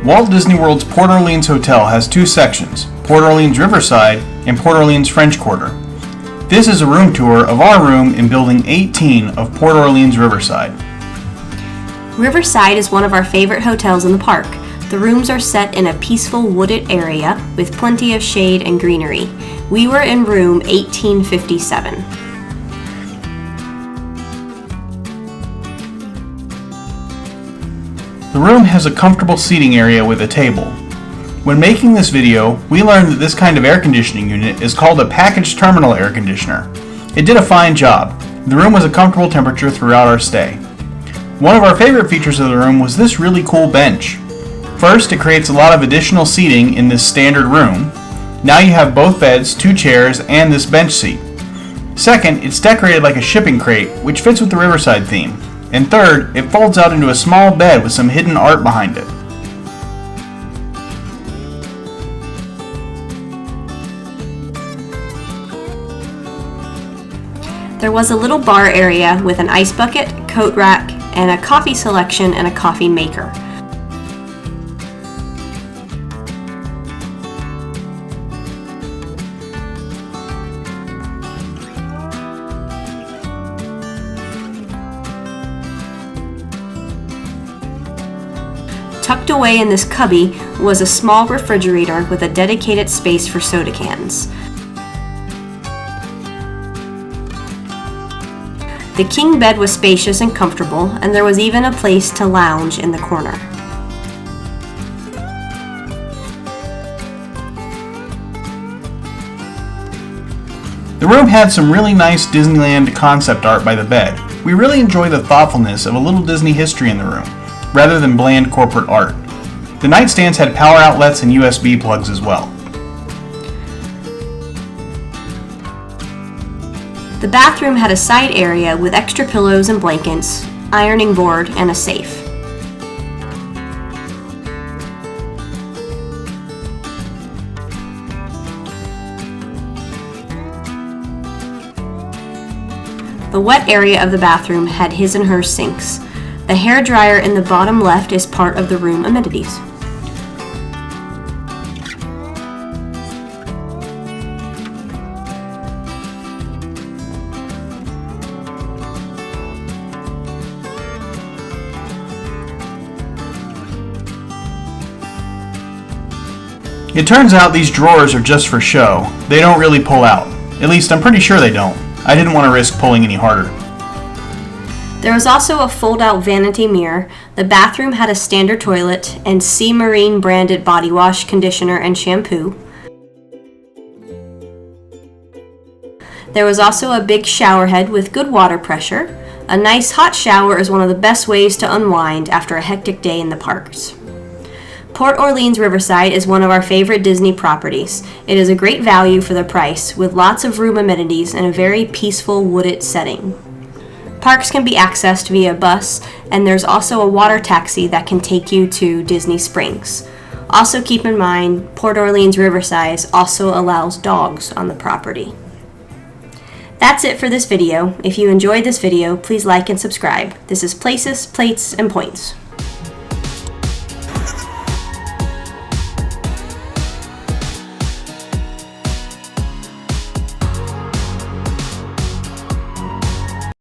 Walt Disney World's Port Orleans Hotel has two sections, Port Orleans Riverside and Port Orleans French Quarter. This is a room tour of our room in Building 18 of Port Orleans Riverside. Riverside is one of our favorite hotels in the park. The rooms are set in a peaceful wooded area with plenty of shade and greenery. We were in room 1857. The room has a comfortable seating area with a table. When making this video, we learned that this kind of air conditioning unit is called a package terminal air conditioner. It did a fine job. The room was a comfortable temperature throughout our stay. One of our favorite features of the room was this really cool bench. First, it creates a lot of additional seating in this standard room. Now you have both beds, 2 chairs, and this bench seat. Second, it's decorated like a shipping crate, which fits with the Riverside theme. And third, it folds out into a small bed with some hidden art behind it. There was a little bar area with an ice bucket, coat rack, and a coffee selection and a coffee maker. Tucked away in this cubby was a small refrigerator with a dedicated space for soda cans. The king bed was spacious and comfortable, and there was even a place to lounge in the corner. The room had some really nice Disneyland concept art by the bed. We really enjoy the thoughtfulness of a little Disney history in the room, rather than bland corporate art. The nightstands had power outlets and USB plugs as well. The bathroom had a side area with extra pillows and blankets, ironing board, and a safe. The wet area of the bathroom had his and her sinks. The hair dryer in the bottom left is part of the room amenities. It turns out these drawers are just for show. They don't really pull out. At least I'm pretty sure they don't. I didn't want to risk pulling any harder. There was also a fold-out vanity mirror. The bathroom had a standard toilet and Sea Marine branded body wash, conditioner, and shampoo. There was also a big shower head with good water pressure. A nice hot shower is one of the best ways to unwind after a hectic day in the parks. Port Orleans Riverside is one of our favorite Disney properties. It is a great value for the price, with lots of room amenities and a very peaceful wooded setting. Parks can be accessed via bus, and there's also a water taxi that can take you to Disney Springs. Also keep in mind, Port Orleans Riverside also allows dogs on the property. That's it for this video. If you enjoyed this video, please like and subscribe. This is Places, Plates, and Points.